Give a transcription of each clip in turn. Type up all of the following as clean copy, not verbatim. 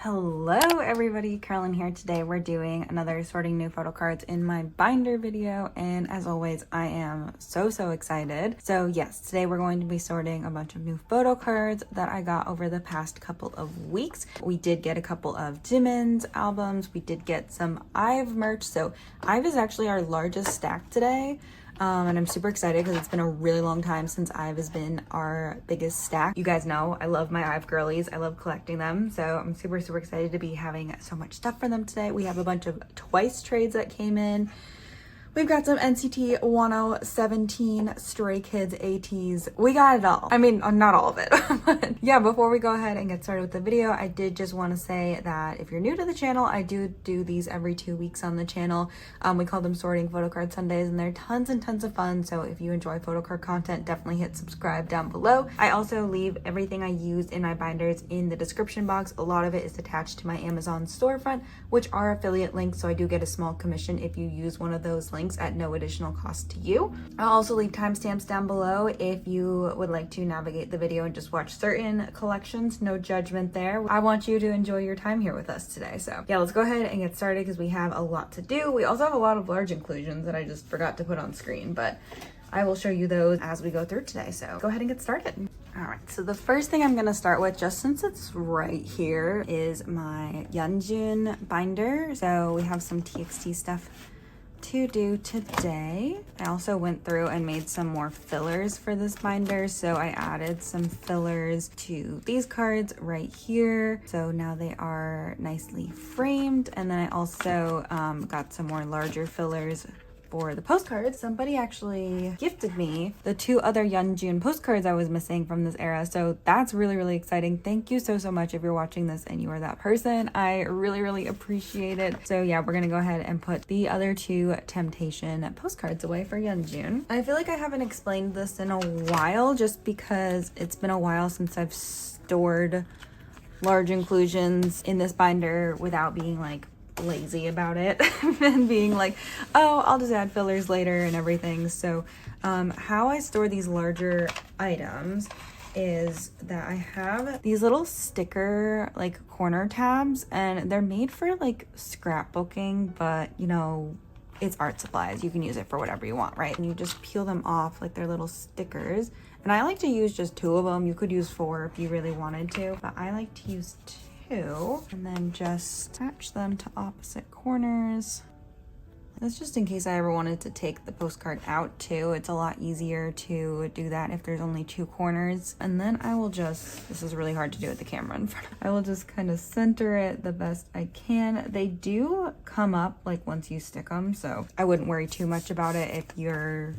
Hello everybody, Carolyn here. Today we're doing another sorting new photo cards in my binder video, and as always I am so excited. So yes, today we're going to be sorting a bunch of new photo cards that I got over the past couple of weeks. We did get a couple of Jimin's albums, we did get some IVE merch. So IVE is actually our largest stack today. And I'm super excited because it's been a really long time since IVE has been our biggest stack. You guys know I love my IVE girlies. I love collecting them. So I'm super excited to be having so much stuff for them today. We have a bunch of Twice trades that came in. We've got some NCT, Wonho, 17, Stray Kids, ATEEZ. We got it all. I mean, not all of it. But yeah, before we go ahead and get started with the video, I did just want to say that if you're new to the channel, I do these every 2 weeks on the channel. We call them Sorting Photo Card Sundays, and they're tons and tons of fun. So if you enjoy photo card content, definitely hit subscribe down below. I also leave everything I use in my binders in the description box. A lot of it is attached to my Amazon storefront, which are affiliate links. So I do get a small commission if you use one of those links at no additional cost to you. I'll also leave timestamps down below if you would like to navigate the video and just watch certain collections. No judgment there. I want you to enjoy your time here with us today. So yeah, let's go ahead and get started because we have a lot to do. We also have a lot of large inclusions that I just forgot to put on screen, but I will show you those as we go through today. So go ahead and get started. All right, so the first thing I'm gonna start with, just since it's right here, is my Yeonjun binder. So we have some TXT stuff to do today. I also went through and made some more fillers for this binder. So I added some fillers to these cards right here. So now they are nicely framed. And then I also got some more larger fillers for the postcards. Somebody actually gifted me the 2 other Yeonjun postcards I was missing from this era. So that's really exciting. Thank you so much if you're watching this and you are that person. I really appreciate it. So yeah, we're gonna go ahead and put the other 2 Temptation postcards away for Yeonjun. I feel like I haven't explained this in a while just because it's been a while since I've stored large inclusions in this binder without being like lazy about it and being like, oh, I'll just add fillers later and everything. So how I store these larger items is that I have these little sticker like corner tabs, and they're made for like scrapbooking, but you know, it's art supplies. You can use it for whatever you want, right? And you just peel them off like they're little stickers. And I like to use just 2 of them. You could use 4 if you really wanted to, but I like to use 2. And then just attach them to opposite corners. That's just in case I ever wanted to take the postcard out too. It's a lot easier to do that if there's only 2 corners. And then I will just, this is really hard to do with the camera in front of me. I will just kind of center it the best I can. They do come up like once you stick them, so I wouldn't worry too much about it if you're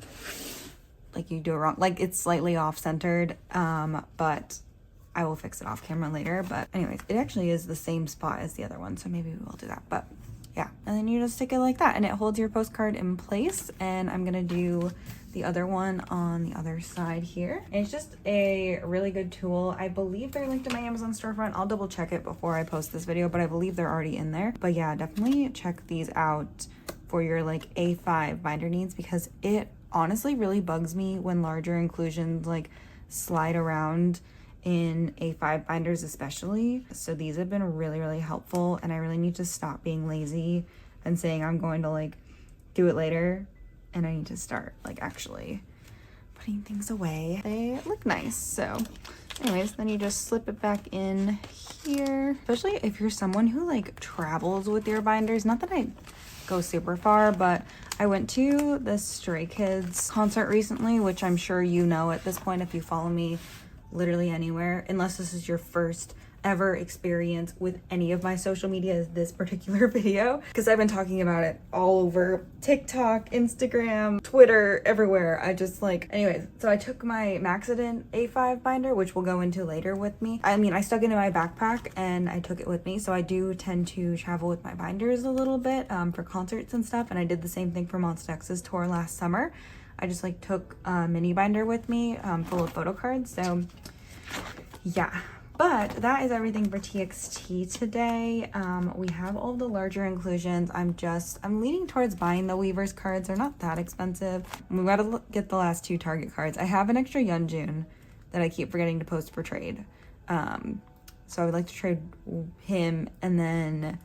like you do it wrong. Like it's slightly off centered, but I will fix it off camera later. But anyways, it actually is the same spot as the other one, so maybe we will do that. But yeah, and then you just stick it like that and it holds your postcard in place. And I'm gonna do the other one on the other side here. And it's just a really good tool. I believe they're linked to my Amazon storefront. I'll double check it before I post this video, but I believe they're already in there. But yeah, definitely check these out for your like A5 binder needs, because it honestly really bugs me when larger inclusions like slide around in A5 binders especially. So these have been really helpful, and I really need to stop being lazy and saying I'm going to like do it later, and I need to start like actually putting things away. They look nice. So anyways, then you just slip it back in here, especially if you're someone who like travels with your binders. Not that I go super far, but I went to the Stray Kids concert recently, which I'm sure you know at this point if you follow me literally anywhere, unless this is your first ever experience with any of my social media, is this particular video, because I've been talking about it all over TikTok, Instagram, Twitter, everywhere. I just like, anyways, so I took my Maxident A5 binder, which we'll go into later, with me. I mean, I stuck it in my backpack and I took it with me. So I do tend to travel with my binders a little bit for concerts and stuff. And I did the same thing for Monsta X's tour last summer. I just like took a mini binder with me full of photo cards. So yeah, but that is everything for TXT today. We have all the larger inclusions. I'm leaning towards buying the Weavers cards. They're not that expensive. We gotta get the last 2 Target cards. I have an extra Yeonjun that I keep forgetting to post for trade. So I would like to trade him and then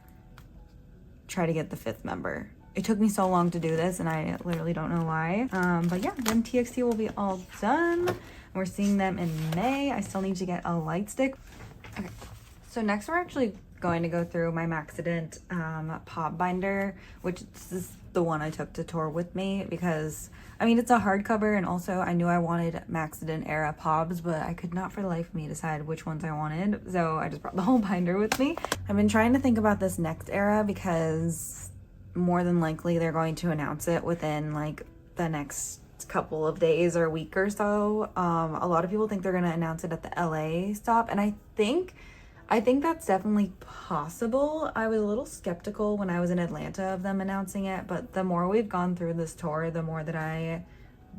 try to get the 5th member. It took me so long to do this and I literally don't know why. But yeah, then TXT will be all done. We're seeing them in May. I still need to get a light stick. Okay, so next we're actually going to go through my Maxident pop binder, which is the one I took to tour with me because, I mean, it's a hardcover, and also I knew I wanted Maxident era pobs, but I could not for the life of me decide which ones I wanted, so I just brought the whole binder with me. I've been trying to think about this next era because more than likely they're going to announce it within like the next couple of days or a week or so. A lot of people think they're going to announce it at the LA stop, and I think that's definitely possible. I was a little skeptical when I was in Atlanta of them announcing it, but the more we've gone through this tour, the more that I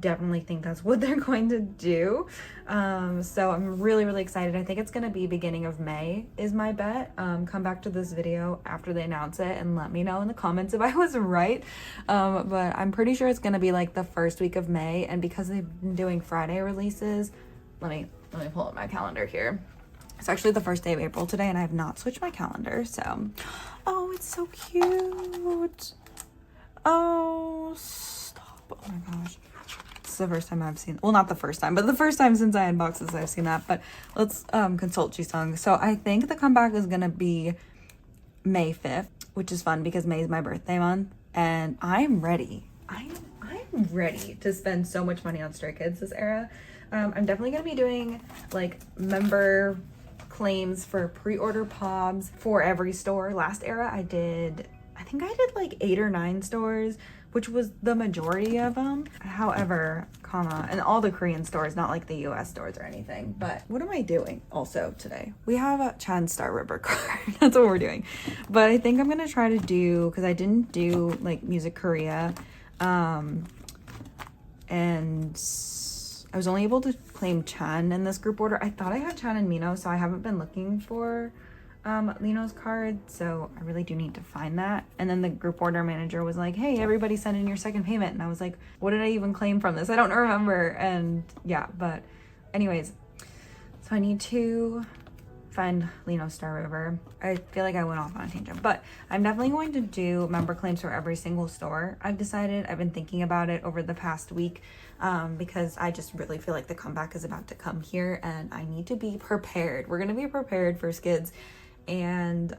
definitely think that's what they're going to do. So I'm really, really excited. I think it's going to be beginning of May is my bet. Come back to this video after they announce it and let me know in the comments if I was right. But I'm pretty sure it's going to be like the first week of May, and because they've been doing Friday releases, let me pull up my calendar here. It's actually the first day of April today, and I have not switched my calendar, so. Oh, it's so cute. Oh, stop. Oh my gosh. This is the first time I've seen, well, not the first time, but the first time since I unboxed this I've seen that. But let's consult Jisung. So I think the comeback is gonna be May 5th, which is fun because May is my birthday month, and I'm ready. I'm ready to spend so much money on Stray Kids this era. I'm definitely gonna be doing like member claims for pre-order pobs for every store. Last era I think I did like 8 or 9 stores, which was the majority of them. However, and all the Korean stores, not like the US stores or anything. But what am I doing also today? We have a Chan Star River card. That's what we're doing. But I think I'm gonna try to do, because I didn't do like Music Korea, and I was only able to claim Chan in this group order. I thought I had Chan and Mino, so I haven't been looking for Lino's card, so I really do need to find that. And then the group order manager was like, hey, everybody send in your second payment. And I was like, what did I even claim from this? I don't remember. And yeah, but anyways, so I need to find Lino Star River. I feel like I went off on a tangent, but I'm definitely going to do member claims for every single store. I've decided. I've been thinking about it over the past week, because I just really feel like the comeback is about to come here and I need to be prepared. We're gonna be prepared for Skids, and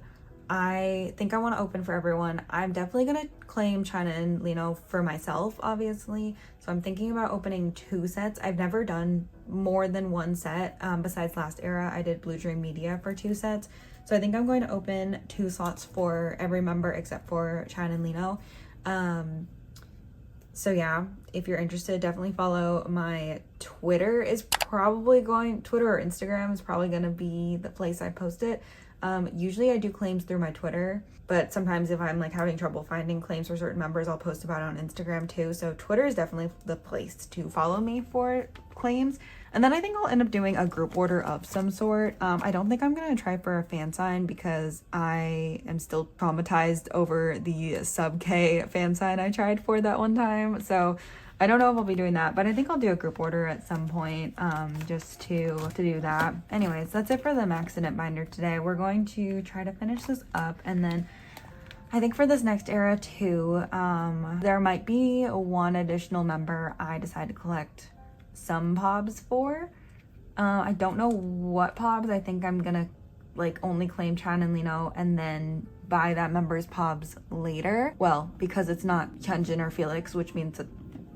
I think I want to open for everyone. I'm definitely gonna claim China and Lino for myself, obviously, so I'm thinking about opening 2 sets. I've never done more than 1 set. Besides last era, I did Blue Dream Media for 2 sets, so I think I'm going to open 2 slots for every member except for China and Lino. So yeah, if you're interested, definitely follow my Twitter. Twitter or Instagram is probably gonna be the place I post it. Usually I do claims through my Twitter, but sometimes if I'm like having trouble finding claims for certain members, I'll post about it on Instagram too. So Twitter is definitely the place to follow me for claims. And then I think I'll end up doing a group order of some sort. I don't think I'm gonna try for a fan sign because I am still traumatized over the sub K fan sign I tried for that one time. So I don't know if I'll be doing that, but I think I'll do a group order at some point, just to do that. Anyways, that's it for the Maxident binder today. We're going to try to finish this up, and then I think for this next era too, there might be 1 additional member I decide to collect some pobs for. I don't know what pobs. I think I'm gonna like only claim Chan and Lino and then buy that member's pobs later. Well, because it's not Hyunjin or Felix, which means that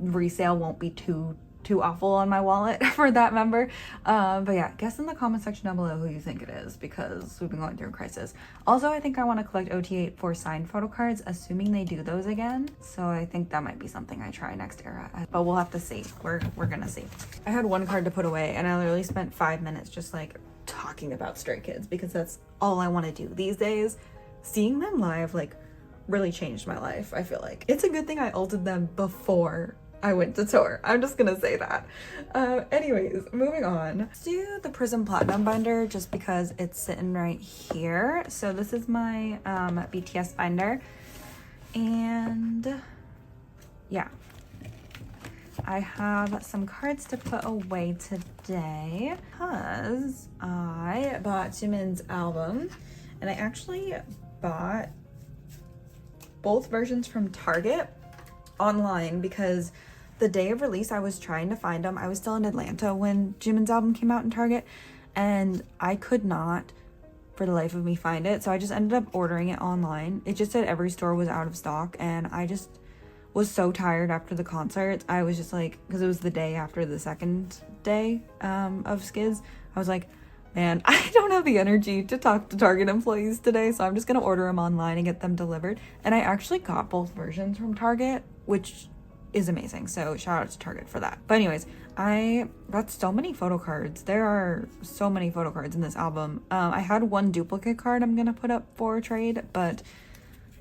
resale won't be too awful on my wallet for that member. But yeah, guess in the comment section down below who you think it is, because we've been going through a crisis. Also, I think I want to collect OT8 for signed photo cards, assuming they do those again. So I think that might be something I try next era, but we'll have to see. We're gonna see. I had 1 card to put away and I literally spent 5 minutes just like talking about Stray Kids because that's all I want to do these days. Seeing them live like really changed my life. I feel like it's a good thing I ulted them before I went to tour. I'm just gonna say that. Anyways, moving on. Let's do the Prism Platinum binder just because it's sitting right here. So this is my BTS binder, and yeah, I have some cards to put away today because I bought Jimin's album, and I actually bought both versions from Target online because the day of release I was trying to find them. I was still in Atlanta when Jimin's album came out in Target, and I could not for the life of me find it, so I just ended up ordering it online. It just said every store was out of stock, and I just was so tired after the concert. I was just like, because it was the day after the second day of Skids, I was like, man, I don't have the energy to talk to Target employees today, so I'm just gonna order them online and get them delivered. And I actually got both versions from Target, which is amazing, so shout out to Target for that. But anyways, I got so many photo cards. There are so many photo cards in this album. I had one duplicate card I'm gonna put up for trade, but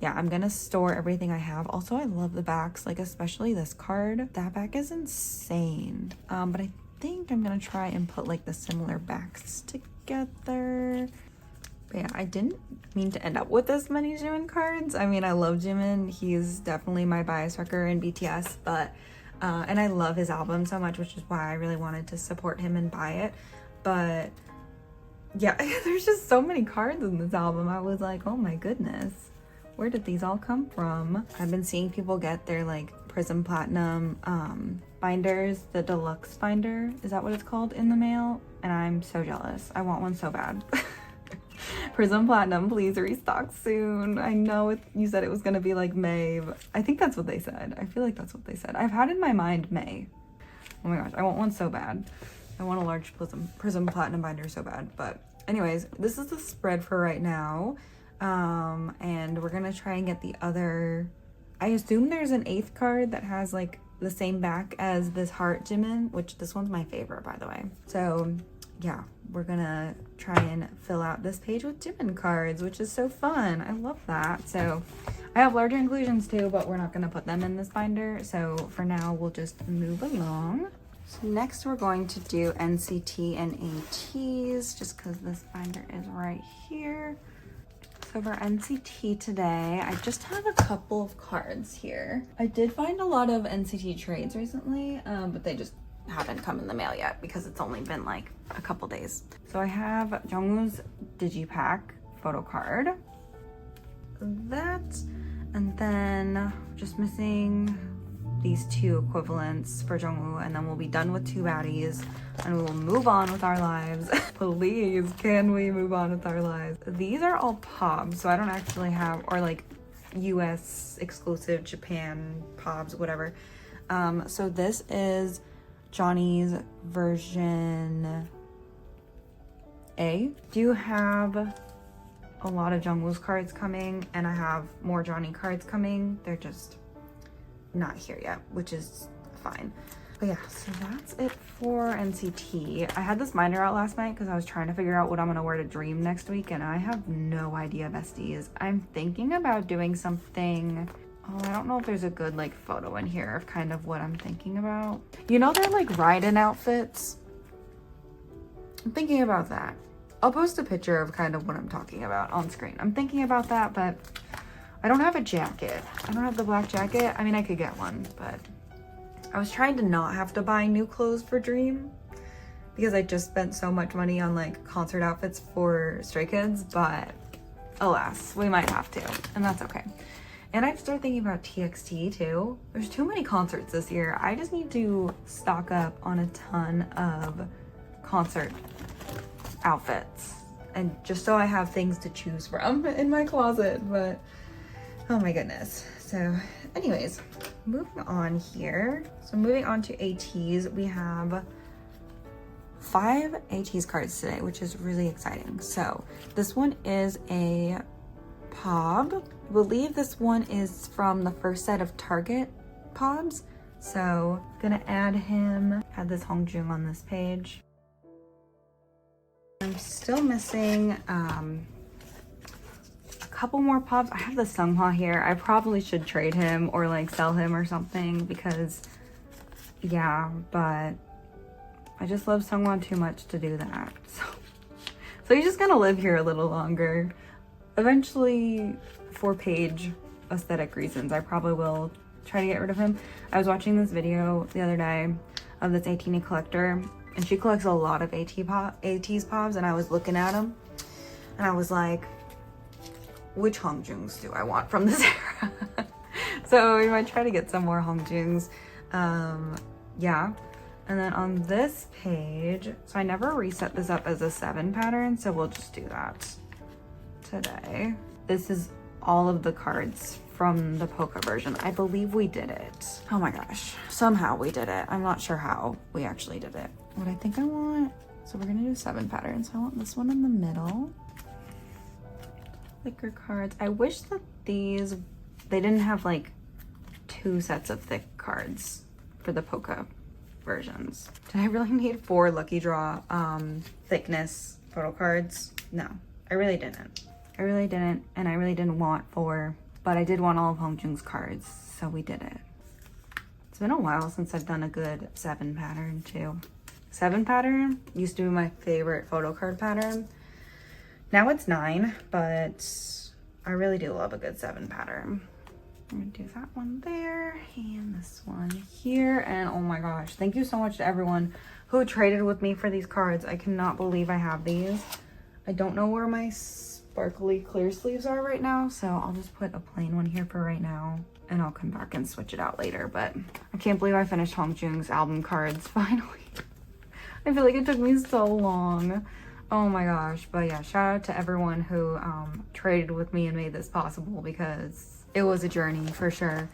yeah, I'm gonna store everything I have. Also, I love the backs, like especially this card. That back is insane. But I think I'm gonna try and put like the similar backs together. But yeah, I didn't mean to end up with this many Jimin cards. I mean, I love Jimin. He's definitely my bias wrecker in BTS, but and I love his album so much, which is why I really wanted to support him and buy it. But yeah, there's just so many cards in this album. I was like, oh my goodness, where did these all come from? I've been seeing people get their like Prism Platinum binders, the deluxe binder, is that what it's called, in the mail? And I'm so jealous. I want one so bad. Prism Platinum, please restock soon. I know you said it was gonna be like May, but I think that's what they said. I feel like that's what they said. I've had in my mind May. Oh my gosh, I want one so bad. I want a large Prism Platinum binder so bad. But anyways, this is the spread for right now. And we're gonna try and get the other, I assume there's an 8th card that has like the same back as this heart Jimin, which this one's my favorite, by the way. So yeah, we're gonna try and fill out this page with Jimin cards, which is so fun. I love that. So I have larger inclusions too, but we're not gonna put them in this binder. So for now, we'll just move along. So next we're going to do NCT and ATEEZ, just because this binder is right here. So for NCT today, I just have a couple of cards here. I did find a lot of NCT trades recently, but they just haven't come in the mail yet because it's only been like a couple days. So I have Jungwoo's Digipack photo card. That, and then just missing these 2 equivalents for Jungwoo, and then we'll be done with 2 baddies and we will move on with our lives. Please, can we move on with our lives? These are all POBs, so I don't actually have, or like US exclusive, Japan POBs, whatever. So this is Johnny's version A. Do have a lot of Jungwoo's cards coming, and I have more Johnny cards coming. They're just not here yet, which is fine. But yeah, so that's it for NCT. I had this binder out last night because I was trying to figure out what I'm gonna wear to Dream next week, and I have no idea, besties. I'm thinking about doing something. Oh, I don't know if there's a good like photo in here of kind of what I'm thinking about. You know, they're like ride-in outfits. I'm thinking about that. I'll post a picture of kind of what I'm talking about on screen. I'm thinking about that, but I don't have a jacket. I don't have the black jacket. I mean, I could get one, but I was trying to not have to buy new clothes for Dream because I just spent so much money on like concert outfits for Stray Kids, but alas, we might have to, and that's okay. And I've started thinking about TXT too. There's too many concerts this year. I just need to stock up on a ton of concert outfits, and just so I have things to choose from in my closet. But oh my goodness. So anyways, moving on here. So moving on to ATEEZ, we have 5 ATEEZ cards today, which is really exciting. So this one is a POB. I believe this one is from the first set of Target POBs. So gonna add him, add this Hongjung on this page. I'm still missing a couple more POBs. I have the Sunghwa here. I probably should trade him or like sell him or something because yeah, but I just love Sunghwa too much to do that. So he's just gonna live here a little longer. Eventually, for page aesthetic reasons, I probably will try to get rid of him. I was watching this video the other day of this ATEEZ collector, and she collects a lot of ATEEZ pops, and I was looking at them and I was like, which Hongjungs do I want from this era? So we might try to get some more Hongjungs. Yeah. And then on this page, so I never reset this up as a 7 pattern, so we'll just do that today. This is all of the cards from the Polka version. I believe we did it. Oh my gosh, somehow we did it. I'm not sure how we actually did it. What I think I want, so we're gonna do 7 patterns. I want this one in the middle. Thicker cards. I wish that these, they didn't have like 2 sets of thick cards for the Polka versions. Did I really need 4 lucky draw thickness photo cards? No, I really didn't. I really didn't, and I really didn't want 4, but I did want all of Hongjung's cards, so we did it. It's been a while since I've done a good 7 pattern too. 7 pattern used to be my favorite photo card pattern. Now it's 9, but I really do love a good 7 pattern. I'm gonna do that one there and this one here. And oh my gosh, thank you so much to everyone who traded with me for these cards. I cannot believe I have these. I don't know where my sparkly clear sleeves are right now, so I'll just put a plain one here for right now, and I'll come back and switch it out later. But I can't believe I finished Hongjung's album cards finally. I feel like it took me so long. Oh my gosh. But yeah, shout out to everyone who traded with me and made this possible, because it was a journey for sure.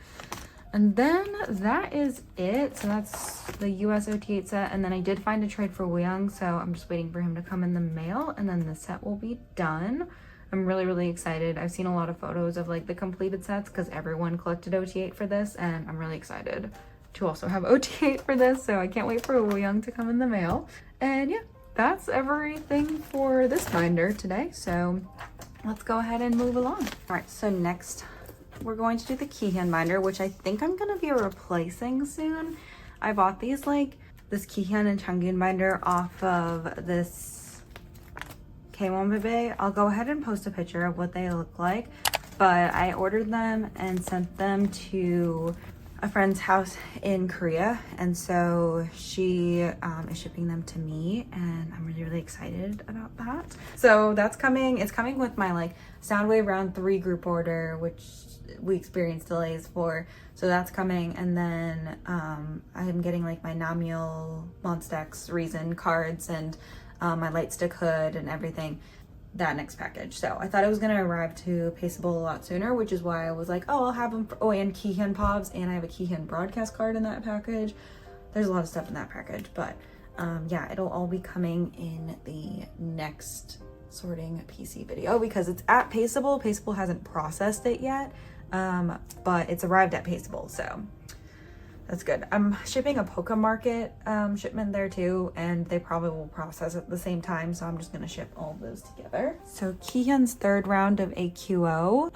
And then that is it. So that's the US OT8 set. And then I did find a trade for Wonho, so I'm just waiting for him to come in the mail, and then the set will be done. I'm really, really excited. I've seen a lot of photos of like the completed sets because everyone collected OT8 for this, and I'm really excited to also have OT8 for this. So I can't wait for Wonho to come in the mail. And yeah, that's everything for this binder today. So let's go ahead and move along. All right, so next we're going to do the Kihyun binder, which I think I'm gonna be replacing soon. I bought these, like this Kihyun and Changyun binder off of this K1 Bebe. I'll go ahead and post a picture of what they look like, but I ordered them and sent them to a friend's house in Korea, and so she is shipping them to me, and I'm really, really excited about that. So that's coming. It's coming with my like Soundwave round 3 group order, which we experienced delays for, so that's coming. And then I am getting like my Namyeol Monstex Reason cards and my light stick hood and everything that next package. So I thought it was gonna arrive to Paceable a lot sooner, which is why I was like, oh, I'll have them for, oh, and Kihyun Pobs, and I have a Kihyun broadcast card in that package. There's a lot of stuff in that package, but yeah, it'll all be coming in the next sorting PC video because it's at Paceable. Paceable hasn't processed it yet, but it's arrived at Paceable, so that's good. I'm shipping a Polka Market shipment there too, and they probably will process at the same time, so I'm just gonna ship all of those together. So Kihyun's 3rd round of AQO.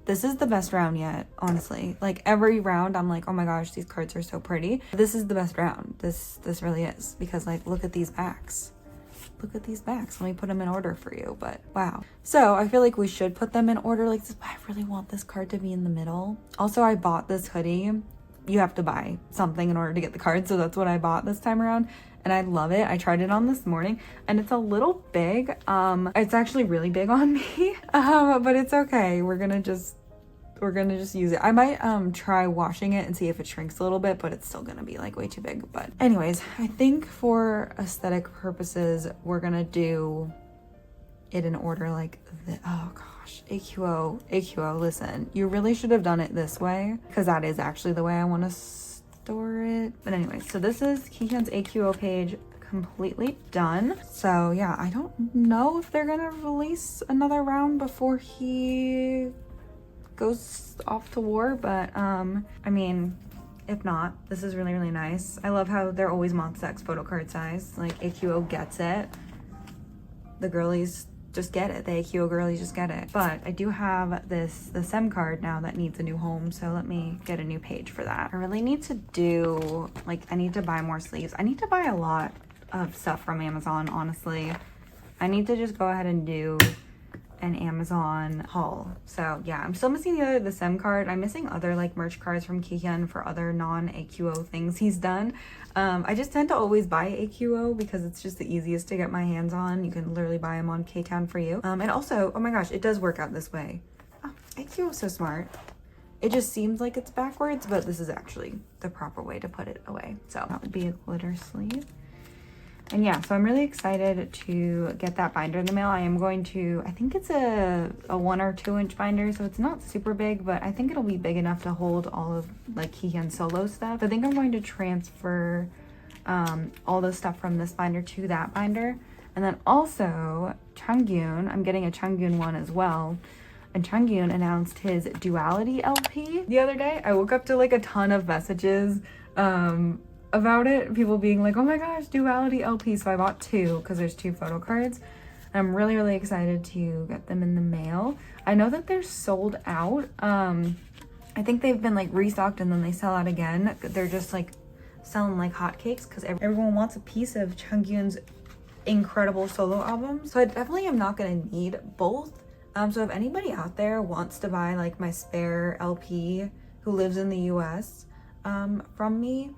This is the best round yet, honestly. Like every round I'm like, oh my gosh, these cards are so pretty. This is the best round. This really is, because like look at these backs. Look at these backs. Let me put them in order for you, but wow. So I feel like we should put them in order like this, but I really want this card to be in the middle. Also, I bought this hoodie. You have to buy something in order to get the card, so that's what I bought this time around, and I love it. I tried it on this morning, and it's a little big. It's actually really big on me, but it's okay. We're gonna just use it. I might try washing it and see if it shrinks a little bit, but it's still gonna be like way too big. But anyways, I think for aesthetic purposes, we're gonna do it in order like the, oh gosh, AQO, listen, you really should have done it this way, because that is actually the way I want to store it. But anyway, so this is Kihyun's AQO page completely done. So yeah, I don't know if they're gonna release another round before he goes off to war, but I mean, if not, this is really, really nice. I love how they're always Monstex photo card size. Like AQO gets it. The girlies just get it. The AQO girlies just get it. But I do have the SEM card now that needs a new home, so let me get a new page for that. I really need to do, like, I need to buy more sleeves. I need to buy a lot of stuff from Amazon, honestly. I need to just go ahead and do an Amazon haul. So yeah, I'm still missing the SIM card. I'm missing other like merch cards from Kihyun for other non-AQO things he's done. I just tend to always buy AQO because it's just the easiest to get my hands on. You can literally buy them on K-Town for you. And also, oh my gosh, it does work out this way. Oh, AQO is so smart. It just seems like it's backwards, but this is actually the proper way to put it away. So that would be a glitter sleeve. And yeah, so I'm really excited to get that binder in the mail. I am going to, I think it's a 1 or 2 inch binder, so it's not super big, but I think it'll be big enough to hold all of like Kihyun solo stuff. I think I'm going to transfer all the stuff from this binder to that binder. And then also Changyun, I'm getting a Changyun one as well. And Changyun announced his Duality LP the other day. I woke up to like a ton of messages about it, people being like, oh my gosh, Duality LP. So I bought 2 because there's 2 photo cards. I'm really excited to get them in the mail. I know that they're sold out. I think they've been like restocked and then they sell out again. They're just like selling like hotcakes because everyone wants a piece of Changyun's incredible solo album. So I definitely am not gonna need both. So if anybody out there wants to buy like my spare LP who lives in the US from me,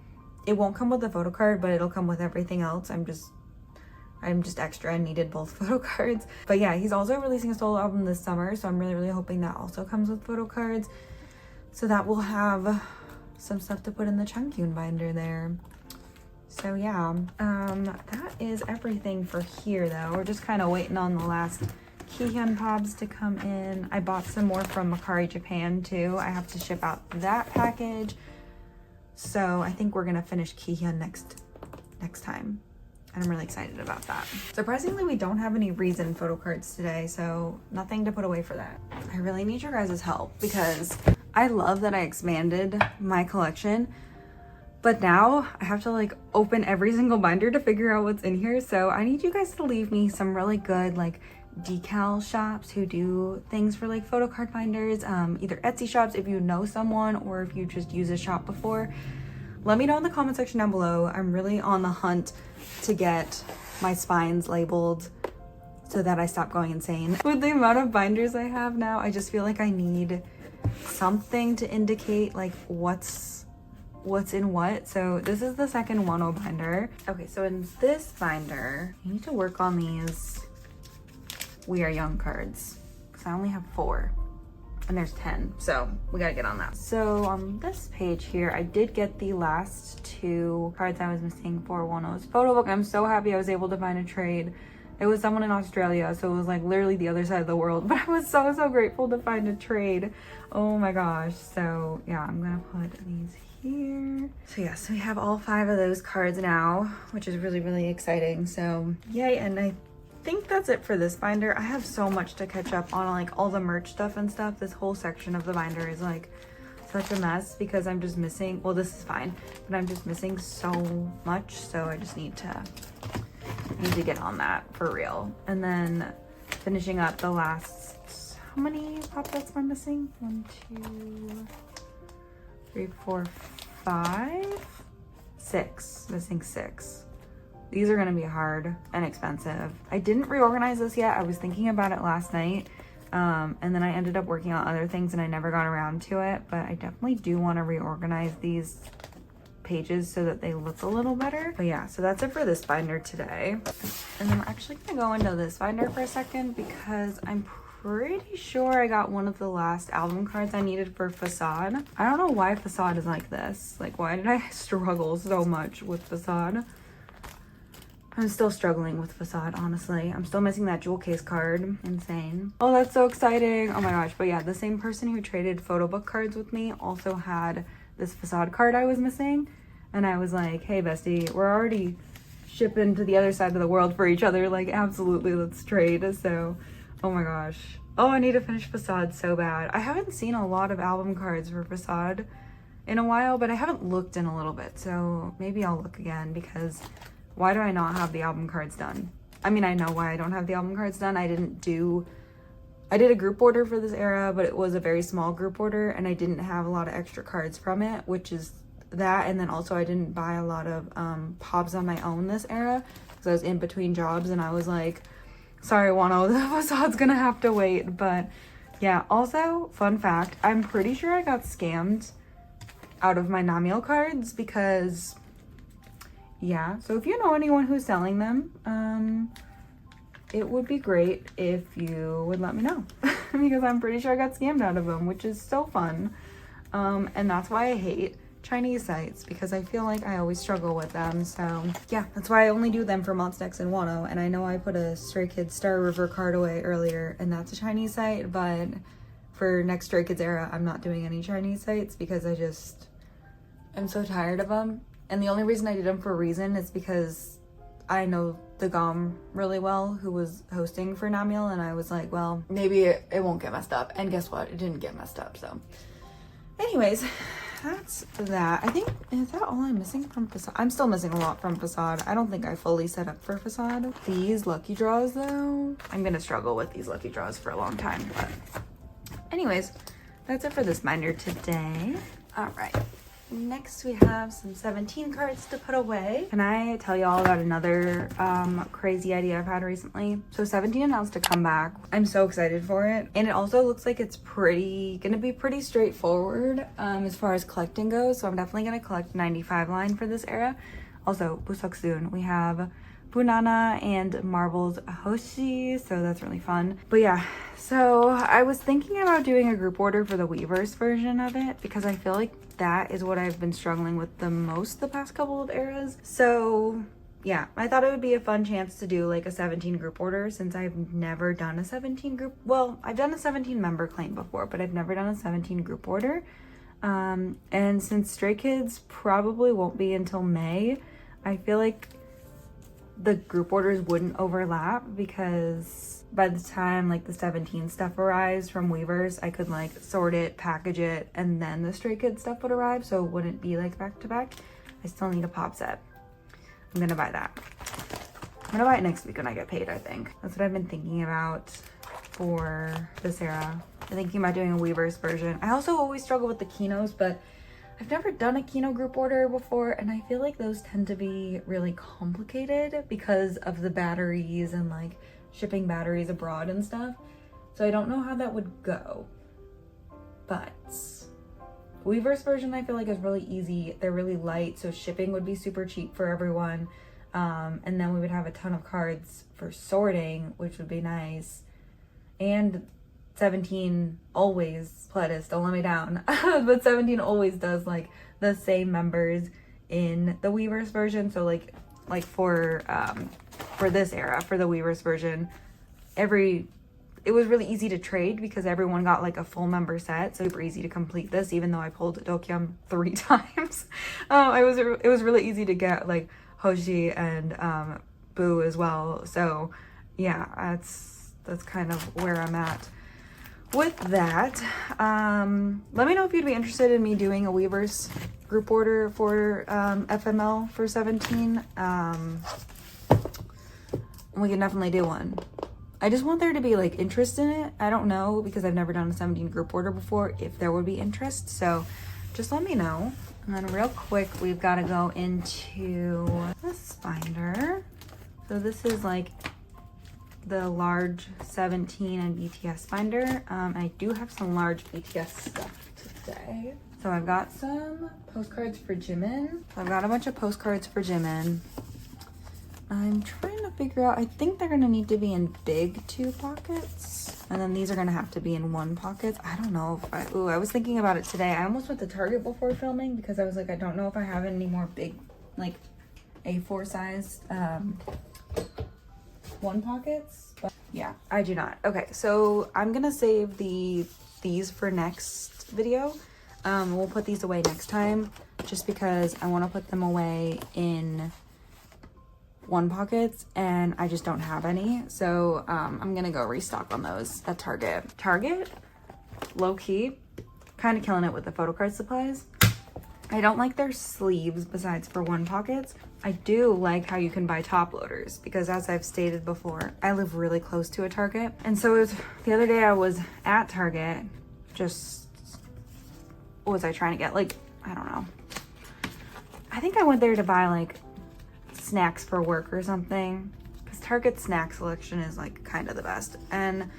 it won't come with the photo card, but it'll come with everything else. I'm just extra and needed both photo cards. But yeah, he's also releasing a solo album this summer, so I'm really hoping that also comes with photo cards. So that we'll have some stuff to put in the Changyun binder there. So yeah, that is everything for here though. We're just kind of waiting on the last Kihyun Pobs to come in. I bought some more from Makari Japan too. I have to ship out that package. So I think we're gonna finish Kihyun next time. And I'm really excited about that. Surprisingly, we don't have any Reason photo cards today, so nothing to put away for that. I really need your guys' help because I love that I expanded my collection, but now I have to like open every single binder to figure out what's in here. So I need you guys to leave me some really good like decal shops who do things for like photo card binders, either Etsy shops if you know someone or if you just use a shop before. Let me know in the comment section down below. I'm really on the hunt to get my spines labeled so that I stop going insane. With the amount of binders I have now, I just feel like I need something to indicate like what's in what. So this is the second Wonho binder. Okay, so in this binder, you need to work on these We Are Young cards because I only have 4 and there's 10, so we gotta get on that. So on this page here, I did get the last 2 cards I was missing for Wonho's photo book. I'm so happy I was able to find a trade. It was someone in Australia, so it was like literally the other side of the world, but I was so grateful to find a trade. Oh my gosh. So yeah, I'm gonna put these here. So yeah, so we have all 5 of those cards now, which is really exciting. So yay. And I think that's it for this binder. I have so much to catch up on, like all the merch stuff and stuff. This whole section of the binder is like such a mess because I'm just missing, well, this is fine, but I'm just missing so much. So I just need to get on that for real. And then finishing up the last, how many pop sets am I missing? 1, 2, 3, 4, 5, 6. Missing 6. These are gonna be hard and expensive. I didn't reorganize this yet. I was thinking about it last night. And then I ended up working on other things and I never got around to it, but I definitely do want to reorganize these pages so that they look a little better. But yeah, so that's it for this binder today. And then we're actually gonna go into this binder for a second because I'm pretty sure I got one of the last album cards I needed for Facade. I don't know why Facade is like this. Like, why did I struggle so much with Facade? I'm still struggling with Facade, honestly. I'm still missing that jewel case card. Insane. Oh, that's so exciting. Oh my gosh. But yeah, the same person who traded photo book cards with me also had this Facade card I was missing. And I was like, hey, bestie, we're already shipping to the other side of the world for each other. Like, absolutely, let's trade. So, oh my gosh. Oh, I need to finish Facade so bad. I haven't seen a lot of album cards for Facade in a while, but I haven't looked in a little bit. So maybe I'll look again because why do I not have the album cards done? I mean, I know why I don't have the album cards done. I did a group order for this era, but it was a very small group order and I didn't have a lot of extra cards from it, which is that. And then also I didn't buy a lot of pobs on my own this era because I was in between jobs and I was like, Sorry, Wonho, the facade's gonna have to wait, but yeah. Also, fun fact, I'm pretty sure I got scammed out of my Namio cards because, yeah. So if you know anyone who's selling them, it would be great if you would let me know because I'm pretty sure I got scammed out of them, which is so fun. And that's why I hate Chinese sites, because I feel like I always struggle with them. So yeah, that's why I only do them for Monstex and Wonho. And I know I put a Stray Kids Star River card away earlier, and that's a Chinese site, but for next Stray Kids era, I'm not doing any Chinese sites because I'm so tired of them. And the only reason I did them for a reason is because I know the GOM really well, who was hosting for Namil, and I was like, well, maybe it won't get messed up. And guess what? It didn't get messed up. So anyways, that's that. I think, is that all I'm missing from Facade? I'm still missing a lot from Facade. I don't think I fully set up for Facade. These lucky draws though, I'm gonna struggle with these lucky draws for a long time. But anyways, that's it for this binder today. All right. Next we have some 17 cards to put away. Can I tell you all about another crazy idea I've had recently? So 17 announced a comeback. I'm so excited for it. And it also looks like it's gonna be pretty straightforward as far as collecting goes. So I'm definitely gonna collect 95 line for this era. Also, Busok soon. We have Bunana and Marbles Hoshi, so that's really fun. But yeah, so I was thinking about doing a group order for the Weverse version of it because I feel like that is what I've been struggling with the most the past couple of eras. So yeah, I thought it would be a fun chance to do like a 17 group order since I've never done a 17 group. Well, I've done a 17 member claim before, but I've never done a 17 group order. And since Stray Kids probably won't be until May, I feel like the group orders wouldn't overlap because by the time like the 17 stuff arrives from Weverse, I could like sort it, package it, and then the Stray Kids stuff would arrive, so it wouldn't be like back to back. I still need a pop set. I'm gonna buy that. I'm gonna buy it next week when I get paid, I think. That's what I've been thinking about for this era. I'm thinking about doing a Weverse version. I also always struggle with the Kinos, but I've never done a Kino group order before, and I feel like those tend to be really complicated because of the batteries and like shipping batteries abroad and stuff. So I don't know how that would go. But Weverse version I feel like is really easy. They're really light, so shipping would be super cheap for everyone. And then we would have a ton of cards for sorting, which would be nice. And 17 always, Pledis, don't let me down, but 17 always does like the same members in the Weverse version. So like for this era, for the Weverse version, it was really easy to trade because everyone got like a full member set, so super easy to complete this, even though I pulled Dokyum 3 times. It was really easy to get like Hoshi and Boo as well. So yeah, that's kind of where I'm at with that. Let me know if you'd be interested in me doing a Weverse group order for FML for 17. We can definitely do one. I just want there to be like interest in it. I don't know, because I've never done a 17 group order before, if there would be interest. So just let me know. And then real quick, we've got to go into this binder. So this is like the large 17 and BTS binder. I do have some large BTS stuff today. So I've got some postcards for Jimin. So I've got a bunch of postcards for Jimin. I'm trying to figure out, I think they're gonna need to be in big 2 pockets. And then these are gonna have to be in 1 pocket. I don't know if I was thinking about it today. I almost went to Target before filming because I was like, I don't know if I have any more big, like A4 size 1 pockets. But yeah, I do not. Okay, so I'm gonna save these for next video. We'll put these away next time just because I wanna put them away in 1 pockets and I just don't have any. So I'm gonna go restock on those at Target. Target, low-key, kind of killing it with the photocard supplies. I don't like their sleeves besides for 1 pockets. I do like how you can buy top loaders because, as I've stated before, I live really close to a Target. And so the other day I was at Target, what was I trying to get? Like, I don't know. I think I went there to buy like snacks for work or something, because Target snack selection is like kind of the best. And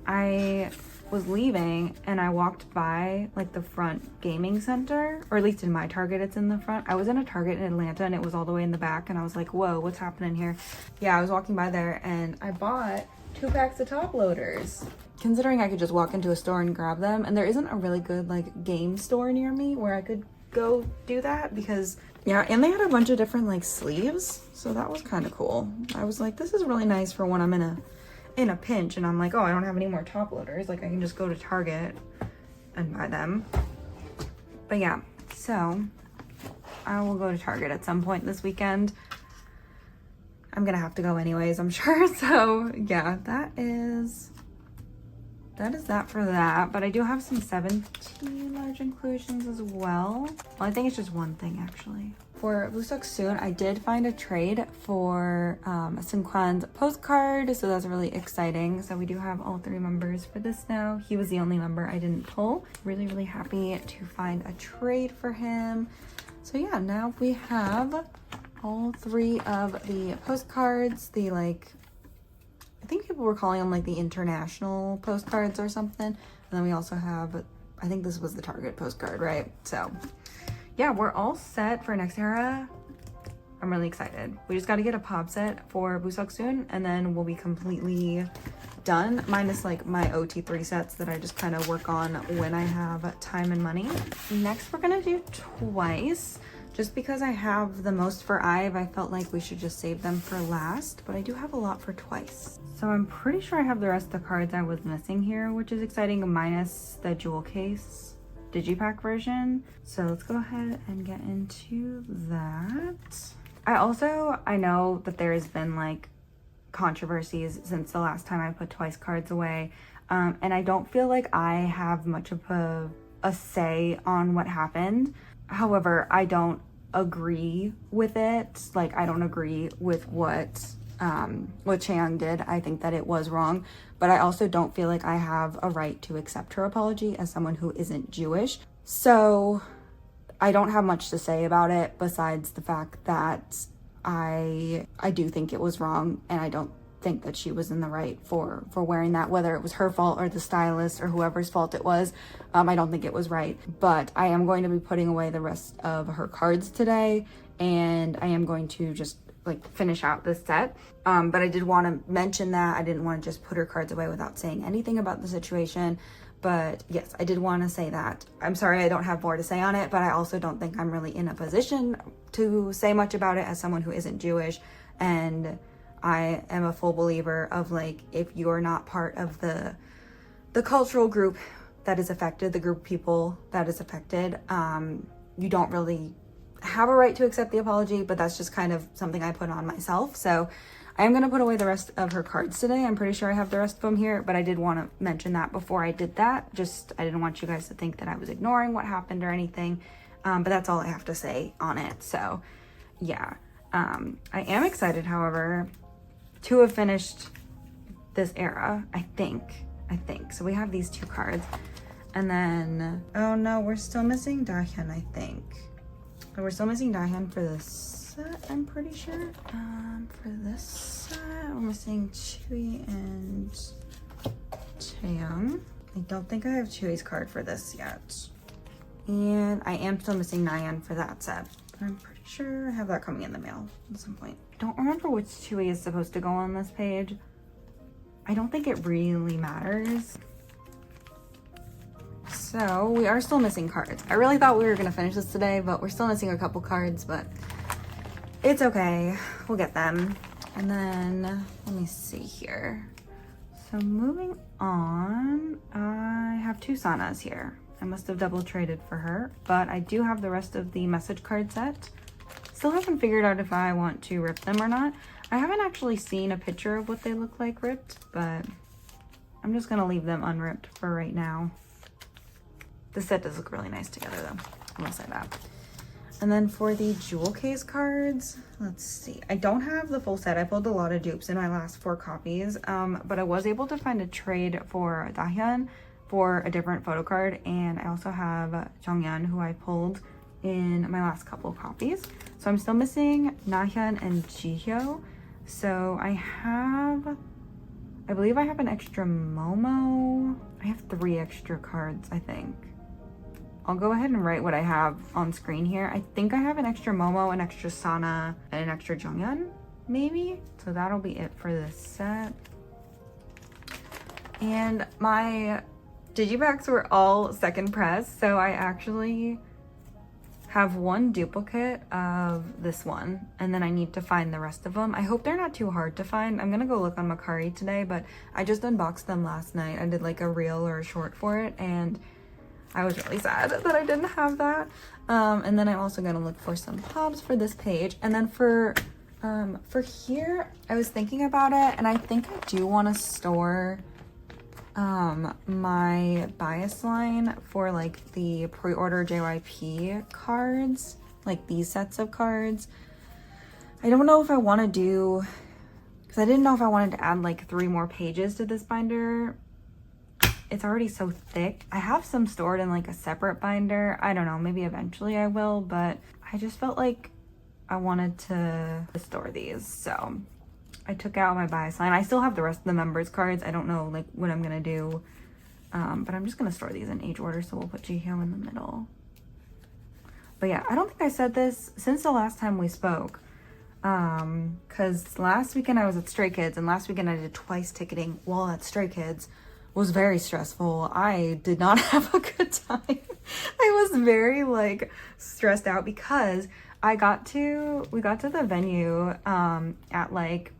I was leaving and I walked by like the front gaming center, or at least in my Target it's in the front. I was in a Target in Atlanta and it was all the way in the back, and I was like, whoa, what's happening here? Yeah, I was walking by there and I bought 2 packs of top loaders, considering I could just walk into a store and grab them, and there isn't a really good like game store near me where I could go do that, because yeah, and they had a bunch of different like sleeves, so that was kind of cool. I was like, this is really nice for when I'm in a pinch and I'm like, oh, I don't have any more top loaders, like I can just go to Target and buy them. But yeah, so I will go to Target at some point this weekend. I'm gonna have to go anyways, I'm sure. So yeah, that is that for that. But I do have some 17 large inclusions as well. Well, I think it's just one thing actually. For Wonho Soon, I did find a trade for Seungkwan's postcard, so that's really exciting. So we do have all 3 members for this now. He was the only member I didn't pull. Really, really happy to find a trade for him. So yeah, now we have all 3 of the postcards, the like, I think people were calling them like the international postcards or something. And then we also have, I think this was the Target postcard, right? So yeah, we're all set for next era. I'm really excited. We just got to get a pop set for Wonho Soon, and then we'll be completely done, minus like my OT3 sets that I just kind of work on when I have time and money. Next, we're gonna do Twice. Just because I have the most for IVE, I felt like we should just save them for last, but I do have a lot for Twice. So I'm pretty sure I have the rest of the cards I was missing here, which is exciting, minus the jewel case digipack version. So let's go ahead and get into that. I know that there has been like controversies since the last time I put Twice cards away, and I don't feel like I have much of a say on what happened. However, I don't agree with it. Like, I don't agree with what Chaeyoung did. I think that it was wrong, but I also don't feel like I have a right to accept her apology as someone who isn't Jewish. So I don't have much to say about it besides the fact that I do think it was wrong, and I don't think that she was in the right for wearing that, whether it was her fault or the stylist or whoever's fault it was. I don't think it was right, but I am going to be putting away the rest of her cards today, and I am going to just like finish out this set. But I did want to mention that I didn't want to just put her cards away without saying anything about the situation. But yes, I did want to say that. I'm sorry I don't have more to say on it, but I also don't think I'm really in a position to say much about it as someone who isn't Jewish. And I am a full believer of like, if you're not part of the cultural group that is affected, the group of people that is affected, you don't really have a right to accept the apology, but that's just kind of something I put on myself. So I am going to put away the rest of her cards today. I'm pretty sure I have the rest of them here, but I did want to mention that before I did that. Just, I didn't want you guys to think that I was ignoring what happened or anything, but that's all I have to say on it. So yeah, I am excited, however, to have finished this era, I think. So we have these 2 cards, and then, oh no, we're still missing Dahyun, I think. We're still missing Dahyun for this set, I'm pretty sure. For this set, we're missing Chewy and Chaeyoung. I don't think I have Chewy's card for this yet. And I am still missing Nayeon for that set, but I'm pretty sure I have that coming in the mail at some point. I don't remember which Chewy is supposed to go on this page. I don't think it really matters. So we are still missing cards. I really thought we were gonna finish this today, but we're still missing a couple cards, but it's okay. We'll get them. And then let me see here. So moving on, I have 2 Sanas here. I must have double traded for her, but I do have the rest of the message card set. Still haven't figured out if I want to rip them or not. I haven't actually seen a picture of what they look like ripped, but I'm just gonna leave them unripped for right now. The set does look really nice together though, I will say that. And then for the jewel case cards, let's see. I don't have the full set. I pulled a lot of dupes in my last 4 copies, but I was able to find a trade for Dahyun for a different photo card, and I also have Jonghyun, who I pulled in my last couple of copies. So I'm still missing Nahyun and Jihyo. So I believe I have an extra Momo. I have 3 extra cards, I think. I'll go ahead and write what I have on screen here. I think I have an extra Momo, an extra Sana, and an extra Jonghyun, maybe? So that'll be it for this set. And my digipacks were all second press, so I actually have 1 duplicate of this one, and then I need to find the rest of them. I hope they're not too hard to find. I'm gonna go look on Mercari today, but I just unboxed them last night. I did like a reel or a short for it, and I was really sad that I didn't have that. And then I'm also gonna look for some pops for this page. And then for here, I was thinking about it, and I think I do want to store my bias line for like the pre-order JYP cards, like these sets of cards. I don't know if I want to do, because I didn't know if I wanted to add like 3 more pages to this binder. It's already so thick. I have some stored in like a separate binder. I don't know, maybe eventually I will, but I just felt like I wanted to store these. So I took out my bias line. I still have the rest of the members cards. I don't know like what I'm gonna do, but I'm just gonna store these in age order. So we'll put Jihyun in the middle. But yeah, I don't think I said this since the last time we spoke, because last weekend I was at Stray Kids, and last weekend I did twice ticketing while at Stray Kids. Was very stressful. I did not have a good time. I was very like stressed out because we got to the venue at like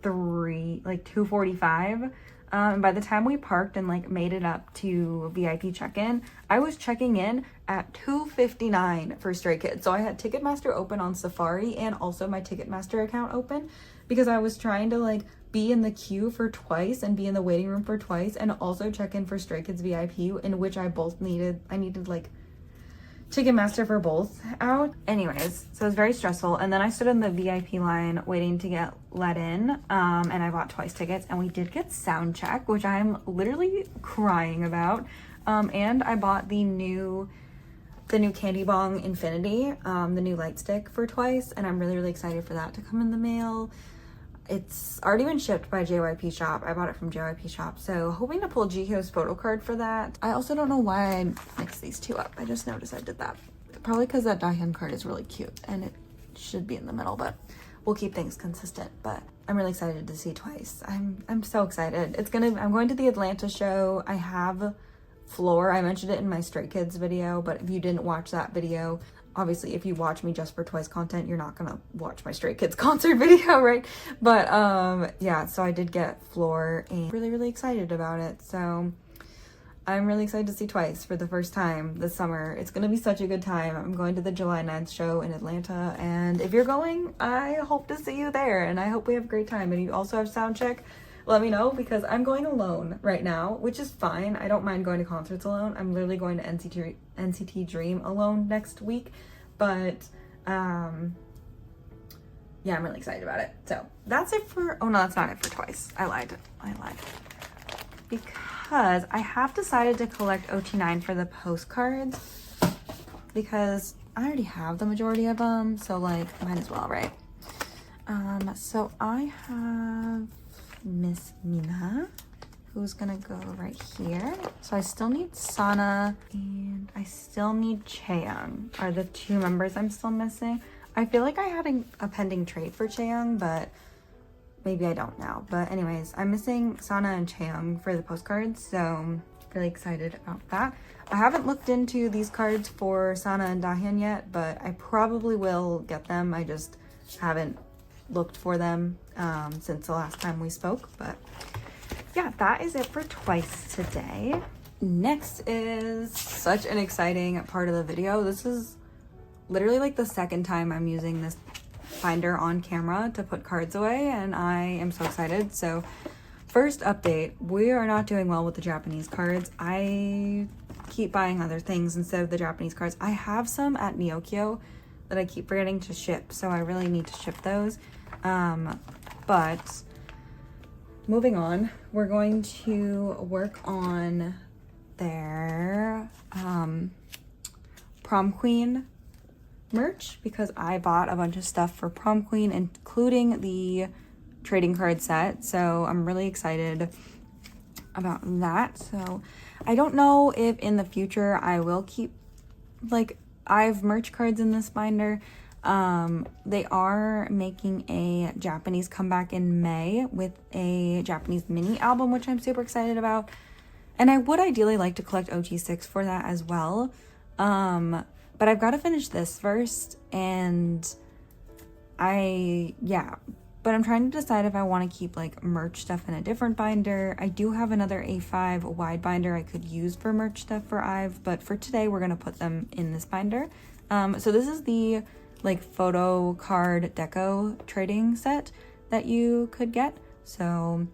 2:45. By the time we parked and like made it up to VIP check-in, I was checking in at 2:59 for Stray Kids. So I had Ticketmaster open on Safari and also my Ticketmaster account open, because I was trying to like be in the queue for twice and be in the waiting room for twice, and also check in for Stray Kids VIP, in which I needed like Ticketmaster for both out. Anyways, so it was very stressful. And then I stood in the VIP line waiting to get let in, and I bought twice tickets, and we did get sound check, which I'm literally crying about. And I bought the new Candy Bong Infinity, the new light stick for twice, and I'm really excited for that to come in the mail. It's already been shipped by JYP Shop. I bought it from JYP Shop, so hoping to pull Jihyun's photo card for that. I also don't know why I mixed these 2 up. I just noticed I did that. Probably because that Dahyun card is really cute and it should be in the middle, but we'll keep things consistent. But I'm really excited to see twice. I'm so excited. I'm going to the Atlanta show. I have Floor. I mentioned it in my Stray Kids video, but if you didn't watch that video, obviously if you watch me just for twice content, you're not gonna watch my Stray Kids concert video, right? But yeah, so I did get Floor and really excited about it. So I'm really excited to see twice for the first time this summer. It's gonna be such a good time. I'm going to the July 9th show in Atlanta, and if you're going, I hope to see you there, and I hope we have a great time. And you also have sound check, let me know, because I'm going alone right now, which is fine. I don't mind going to concerts alone. I'm literally going to NCT Dream alone next week, but yeah, I'm really excited about it. So that's it for, oh no, that's not it for twice. I lied. Because I have decided to collect OT9 for the postcards, because I already have the majority of them, so like might as well, right? So I have Miss Mina, who's gonna go right here. So I still need Sana and I still need Chaeyoung are the 2 members I'm still missing. I feel like I had a pending trade for Chaeyoung, but maybe I don't now. But anyways, I'm missing Sana and Chaeyoung for the postcards, so I'm really excited about that. I haven't looked into these cards for Sana and Dahyun yet, but I probably will get them. I just haven't looked for them since the last time we spoke. But yeah, that is it for twice today. Next is such an exciting part of the video. This is literally like the 2nd time I'm using this binder on camera to put cards away, and I am so excited. So first update, we are not doing well with the Japanese cards. I keep buying other things instead of the Japanese cards. I have some at Neokyo that I keep forgetting to ship, so I really need to ship those. But moving on, we're going to work on their Prom Queen merch, because I bought a bunch of stuff for Prom Queen, including the trading card set, so I'm really excited about that. So I don't know if in the future I will keep like IVE merch cards in this binder. They are making a Japanese comeback in May with a Japanese mini album, which I'm super excited about. And I would ideally like to collect OT6 for that as well. But I've got to finish this first, and but I'm trying to decide if I want to keep like merch stuff in a different binder. I do have another A5 wide binder I could use for merch stuff for IVE, but for today we're going to put them in this binder. So this is the like photo card deco trading set that you could get. So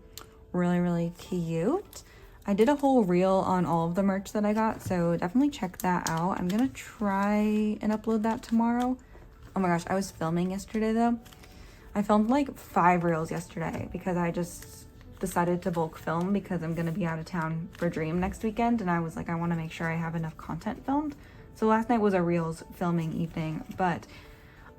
really, really cute. I did a whole reel on all of the merch that I got, so definitely check that out. I'm gonna try and upload that tomorrow. Oh my gosh, I was filming yesterday though. I filmed like 5 reels yesterday because I just decided to bulk film because I'm gonna be out of town for Dream next weekend, and I was like, I want to make sure I have enough content filmed. So last night was a reels filming evening, but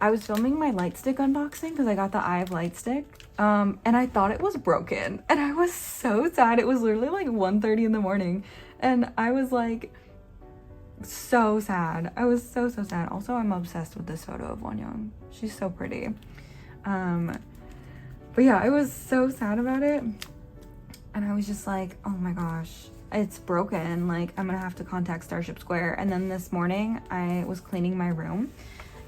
I was filming my light stick unboxing because I got the IVE light stick, and I thought it was broken, and I was so sad. It was literally like 1:30 in the morning, and I was like so sad. I was so sad. Also, I'm obsessed with this photo of Wonho. She's so pretty. But yeah, I was so sad about it, and I was just like, oh my gosh, it's broken. Like, I'm gonna have to contact Starship Square. And then this morning I was cleaning my room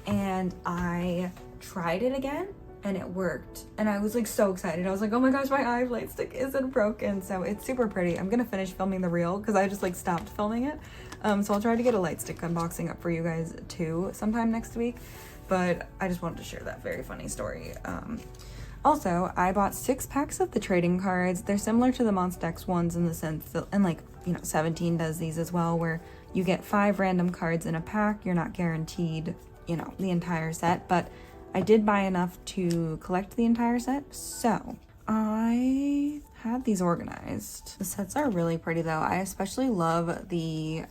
and I tried it again and it worked, and I was like so excited. I was like, oh my gosh, my IVE light stick isn't broken. So it's super pretty. I'm gonna finish filming the reel because I just like stopped filming it. So I'll try to get a light stick unboxing up for you guys too sometime next week, but I just wanted to share that very funny story. Also, I bought 6 packs of the trading cards. They're similar to the Monster X ones in the sense that, and like, you know, 17 does these as well, where you get 5 random cards in a pack. You're not guaranteed, you know, the entire set, but I did buy enough to collect the entire set, so I had these organized. The sets are really pretty though. I especially love the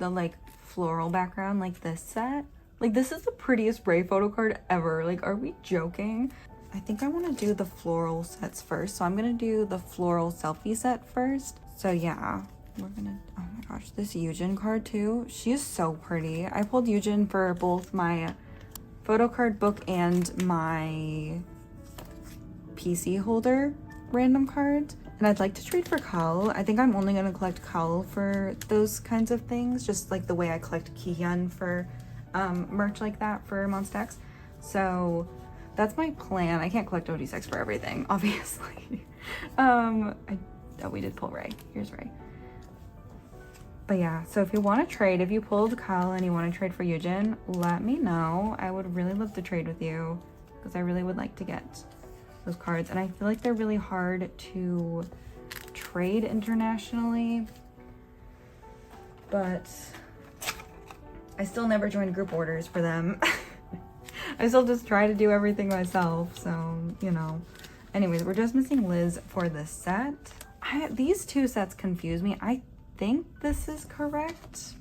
like floral background, like this set. Like, this is the prettiest Bray photo card ever. Like, are we joking? I think I want to do the floral sets first, so I'm gonna do the floral selfie set first. So yeah, we're gonna, oh my gosh, this Jimin card too. She is so pretty. I pulled Jimin for both my photo card book and my PC holder random cards, and I'd like to trade for Kal. I think I'm only gonna collect Kal for those kinds of things, just like the way I collect Kihyun for merch like that for Monster X. So that's my plan. I can't collect OT6 for everything, obviously. Oh, we did pull Ray. Here's Ray. But yeah, so if you want to trade, if you pulled Kyle and you want to trade for Jimin, let me know. I would really love to trade with you because I really would like to get those cards. And I feel like they're really hard to trade internationally, but I still never joined group orders for them. I still just try to do everything myself, so, you know. Anyways, we're just missing Liz for this set. These 2 sets confuse me. I think this is correct,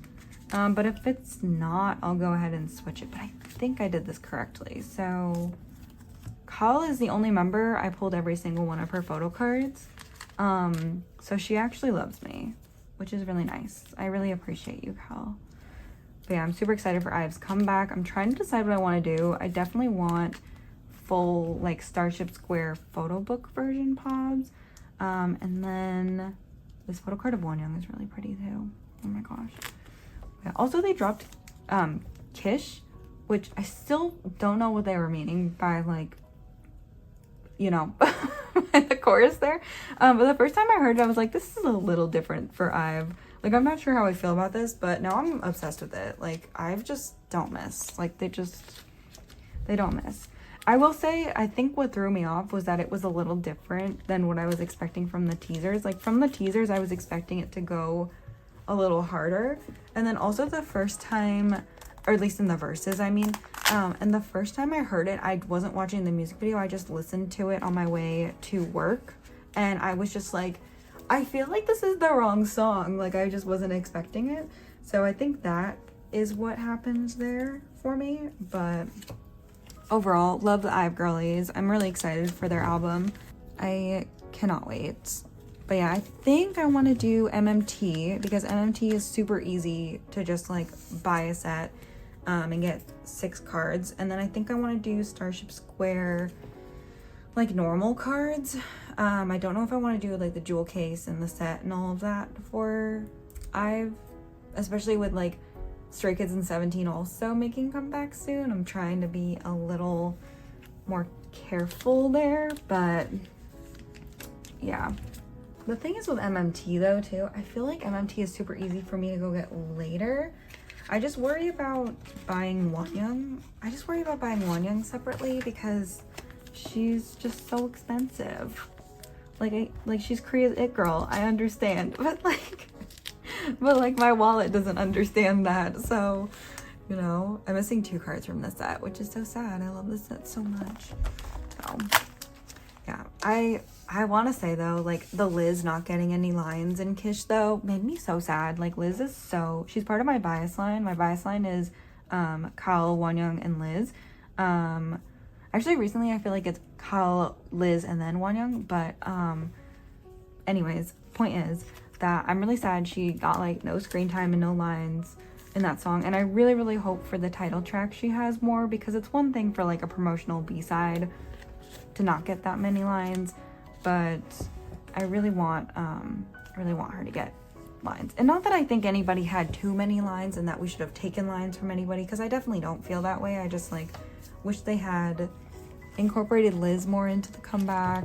but if it's not, I'll go ahead and switch it. But I think I did this correctly. So Kal is the only member I pulled every single one of her photo cards. So she actually loves me, which is really nice. I really appreciate you, Kal. But yeah, I'm super excited for IVE's comeback. I'm trying to decide what I want to do. I definitely want full like Starship Square photo book version pobs. And then this photo card of Wonho is really pretty too. Oh my gosh. Yeah. Also, they dropped Kish, which I still don't know what they were meaning by, like, you know, the chorus there. But the first time I heard it, I was like, this is a little different for IVE. Like, I'm not sure how I feel about this, but now I'm obsessed with it. Like, IVE just don't miss. Like, they don't miss. I will say, I think what threw me off was that it was a little different than what I was expecting from the teasers. Like, from the teasers, I was expecting it to go a little harder. And then also the first time, or at least in the verses, I mean, and the first time I heard it, I wasn't watching the music video. I just listened to it on my way to work. And I was just like, I feel like this is the wrong song. Like, I just wasn't expecting it. So I think that is what happens there for me. But overall, love the IVE girlies. I'm really excited for their album. I cannot wait. But yeah, I think I want to do MMT because MMT is super easy to just like buy a set and get 6 cards. And then I think I want to do Starship Square like normal cards. I don't know if I want to do like the jewel case and the set and all of that for IVE, especially with like Stray Kids and 17 also making comebacks soon. I'm trying to be a little more careful there, but yeah. The thing is with MMT though too, I feel like MMT is super easy for me to go get later. I just worry about buying Wonho. I just worry about buying Wonho separately because she's just so expensive. Like she's Korea's it girl, I understand, but like my wallet doesn't understand that. So, you know, I'm missing 2 cards from the set, which is so sad. I love this set so much. So yeah, I want to say though, like the Liz not getting any lines in Kish though made me so sad. Like Liz is she's part of my bias line. My bias line is Kyle, Wonho, and Liz. Actually recently I feel like it's Kyle, Liz, and then Wonho, but anyways, point is that I'm really sad she got like no screen time and no lines in that song, and I really hope for the title track she has more, because it's one thing for like a promotional B-side to not get that many lines, but I really want her to get lines. And not that I think anybody had too many lines and that we should have taken lines from anybody, because I definitely don't feel that way. I just like wish they had incorporated Liz more into the comeback.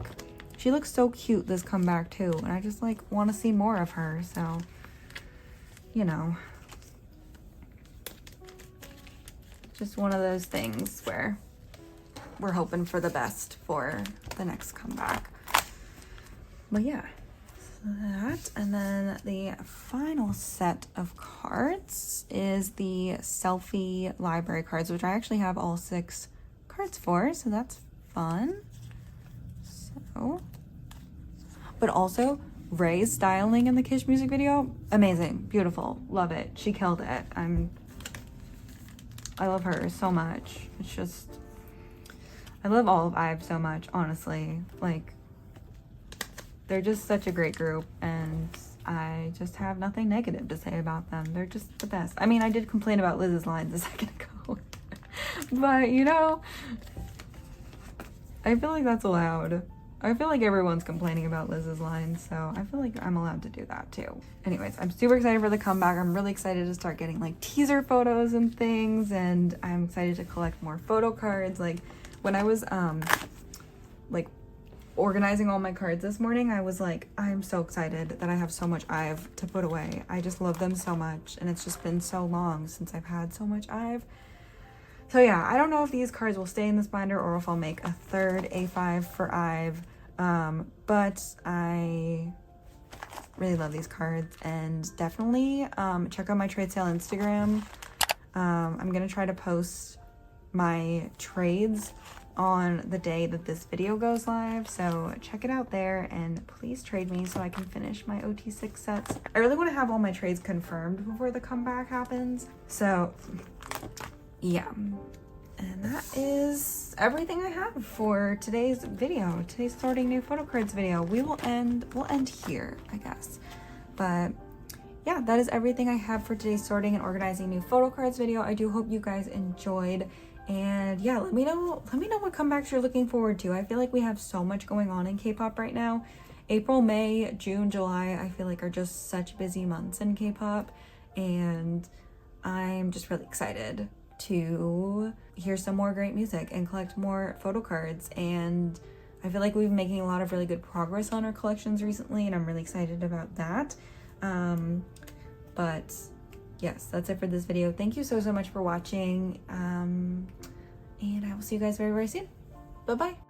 She looks so cute this comeback too, and I just like want to see more of her. So, you know, just one of those things where we're hoping for the best for the next comeback. But yeah, so that, and then the final set of cards is the selfie library cards, which I actually have all 6 cards for, so that's fun. So, but also Ray's styling in the Kish music video, amazing, beautiful, love it. She killed it. I love her so much. It's just, I love all of IVE so much, honestly. Like, they're just such a great group, and I just have nothing negative to say about them. They're just the best. I mean, I did complain about Liz's lines a second ago, but you know, I feel like that's allowed. I feel like everyone's complaining about Liz's lines, so I feel like I'm allowed to do that too. Anyways, I'm super excited for the comeback. I'm really excited to start getting like teaser photos and things, and I'm excited to collect more photo cards. Like when I was like organizing all my cards this morning, I was like, I'm so excited that I have so much IVE to put away. I just love them so much, and it's just been so long since I've had so much IVE. So yeah, I don't know if these cards will stay in this binder or if I'll make a third A5 for IVE, but I really love these cards, and definitely check out my trade sale Instagram. I'm gonna try to post my trades on the day that this video goes live, so check it out there, and please trade me so I can finish my OT6 sets. I really want to have all my trades confirmed before the comeback happens, so yeah. And that is everything I have for today's video, today's sorting new photo cards video. We'll end here, I guess. But yeah, that is everything I have for today's sorting and organizing new photo cards video. I do hope you guys enjoyed. And yeah, let me know what comebacks you're looking forward to. I feel like we have so much going on in K-pop right now. April, May, June, July, I feel like are just such busy months in K-pop, and I'm just really excited to hear some more great music and collect more photo cards. And I feel like we've been making a lot of really good progress on our collections recently, and I'm really excited about that. But yes, that's it for this video. Thank you so much for watching, and I will see you guys very soon. Bye bye.